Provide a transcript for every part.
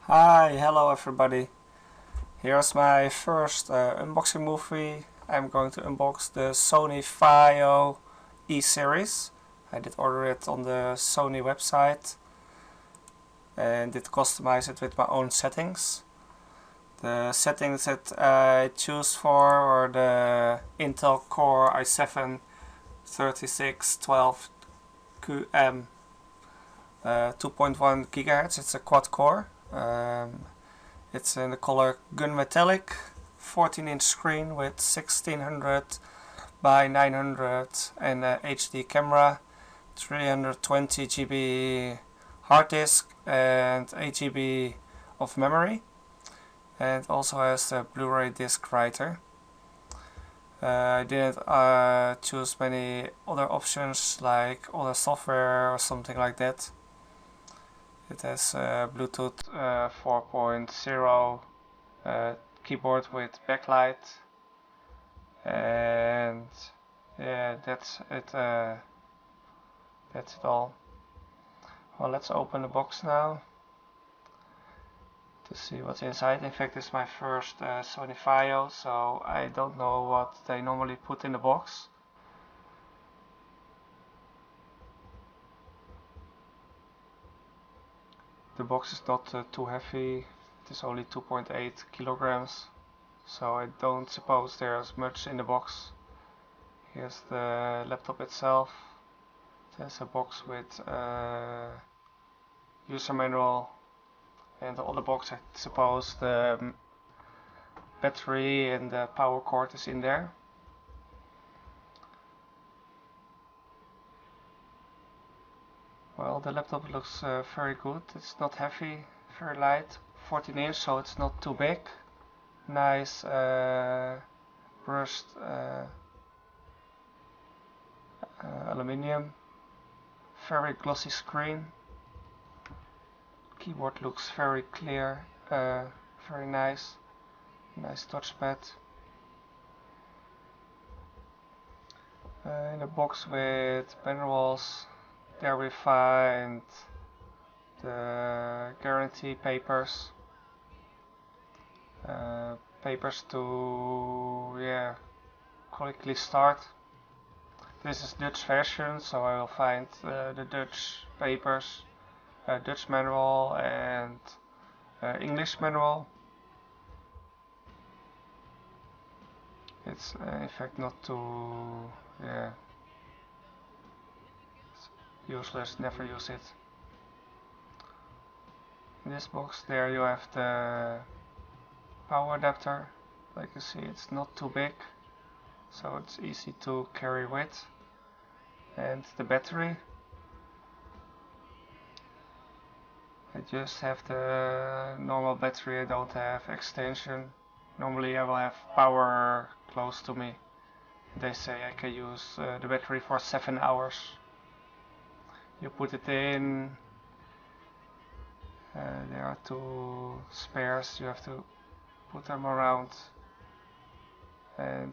Hi, hello everybody. Here's my first unboxing movie. I'm going to unbox the Sony Vaio E series. I did order it on the Sony website and did customize it with my own settings. The settings that I choose for are the Intel Core i7 3612QM 2.1 GHz. It's a quad core. It's in the color gunmetallic, 14-inch screen with 1600 by 900 and a HD camera, 320 GB hard disk and 8 GB of memory, and also has the Blu-ray disc writer. I didn't choose many other options like other software or something like that. It has Bluetooth 4.0 keyboard with backlight, and yeah, that's it. That's it all. Well, let's open the box now to see what's inside. In fact, it's my first Sony Vaio, so I don't know what they normally put in the box. The box is not too heavy. It is only 2.8 kilograms, so I don't suppose there's much in the box. Here's the laptop itself. It has a box with user manual, and on the box I suppose the battery and the power cord is in there. Well, the laptop looks very good. It's not heavy, very light, 14-inch, so it's not too big. Nice brushed aluminium, very glossy screen. Keyboard looks very clear, very nice. Nice touchpad. In a box with manuals, there we find the guarantee papers. Papers to quickly start. This is Dutch version, so I will find the Dutch papers, Dutch manual and English manual. It's in fact not too it's useless, never use it. In this box there you have the power adapter. Like you see, it's not too big, so it's easy to carry with. And the battery. I just have the normal battery, I don't have extension. Normally I will have power close to me. They say I can use the battery for 7 hours. You put it in, there are two spares, you have to put them around and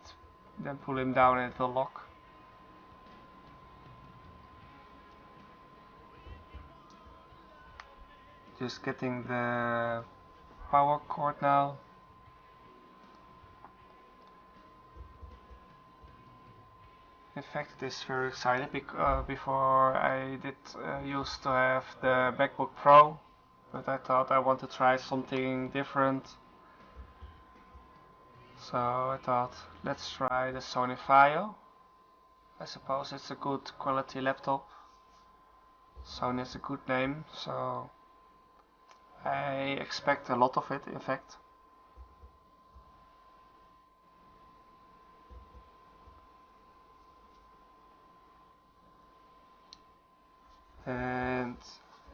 then pull them down and it will lock. Just getting the power cord now. In fact, it is very exciting because before I did used to have the MacBook Pro, but I thought I want to try something different. So I thought, let's try the Sony Vaio. I suppose it's a good quality laptop. Sony is a good name, so I expect a lot of it, in fact. And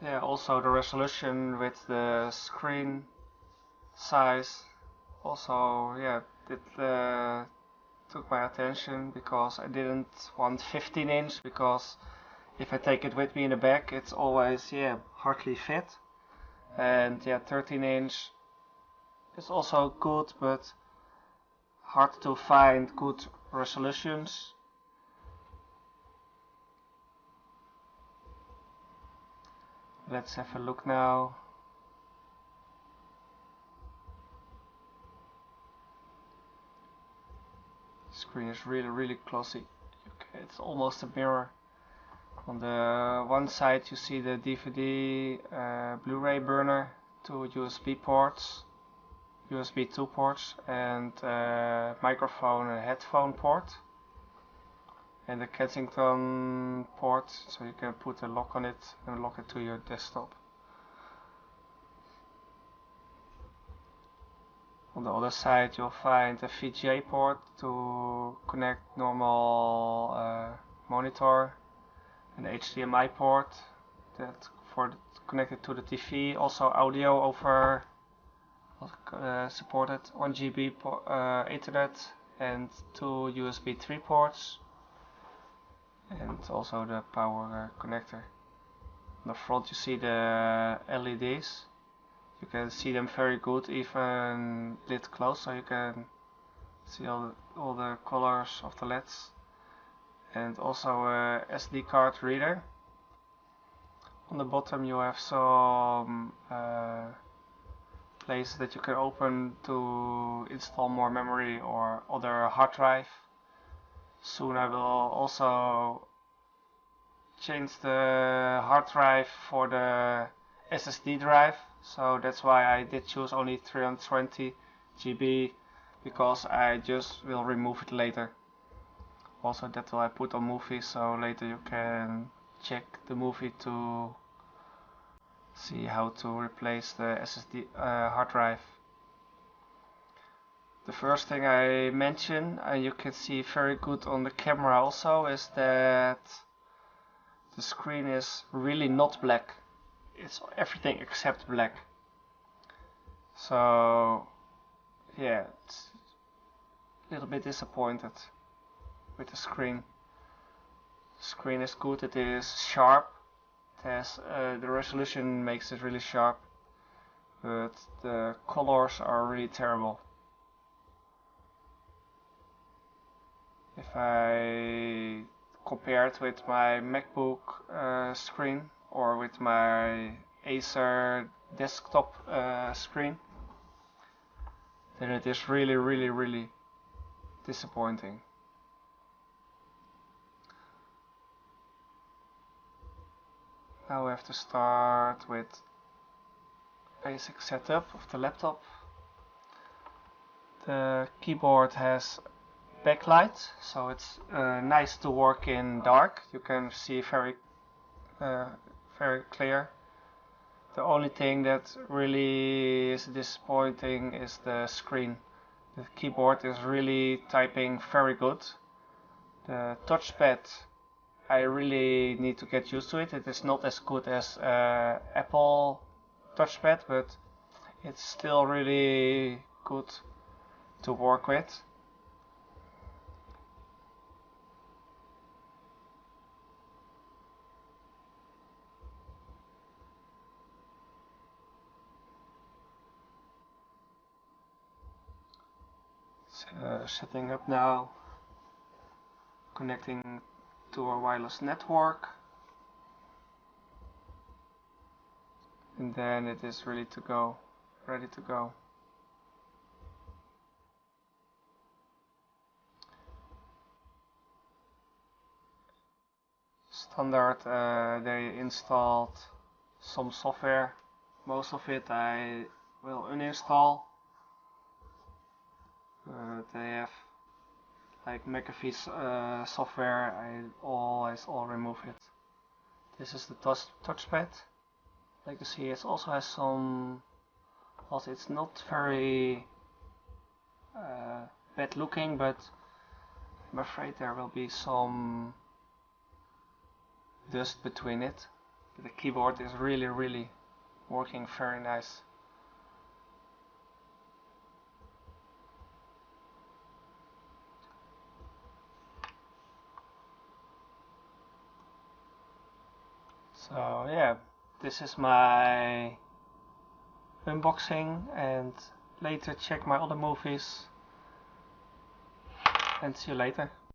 yeah, also the resolution with the screen size also, yeah, it took my attention because I didn't want 15-inch because if I take it with me in the bag it's always hardly fit. And 13-inch is also good, but hard to find good resolutions. Let's have a look now. Screen is really closely. Okay, it's almost a mirror. On the one side you see the DVD, Blu-ray burner, two USB ports, USB 2 ports, and microphone and headphone port, and the Kensington port, so you can put a lock on it and lock it to your desktop. On the other side you'll find a VGA port to connect normal monitor, an HDMI port that connected to the TV, also audio over supported 1 GB Ethernet, and two USB 3 ports, and also the power connector. On the front you see the LEDs. You can see them very good even lit close, so you can see all the colors of the LEDs. And also a SD card reader. On the bottom you have some places that you can open to install more memory or other hard drive. Soon I will also change the hard drive for the SSD drive, so that's why I did choose only 320 GB, because I just will remove it later. Also that will I put on movies, so later you can check the movie to see how to replace the SSD hard drive. The first thing I mention, and you can see very good on the camera also, is that the screen is really not black. It's everything except black. So yeah, it's a little bit disappointed with the screen. The screen is good, it is sharp. It has, the resolution makes it really sharp, but the colors are really terrible. If I compare it with my MacBook screen or with my Acer desktop screen, then it is really disappointing. Now we have to start with basic setup of the laptop. The keyboard has backlight, so it's nice to work in dark. You can see very clear. The only thing that really is disappointing is the screen. The keyboard is really typing very good. The touchpad, I really need to get used to it. It is not as good as Apple touchpad, but it's still really good to work with. Setting up now, connecting to a wireless network, and then it is ready to go. Standard, they installed some software. Most of it I will uninstall. They have like McAfee's software, I always remove it. This is the touchpad. Like you see, it also has some, also it's not very bad looking, but I'm afraid there will be some dust between it. The keyboard is really working very nice. So yeah, this is my unboxing, and later check my other movies, and see you later.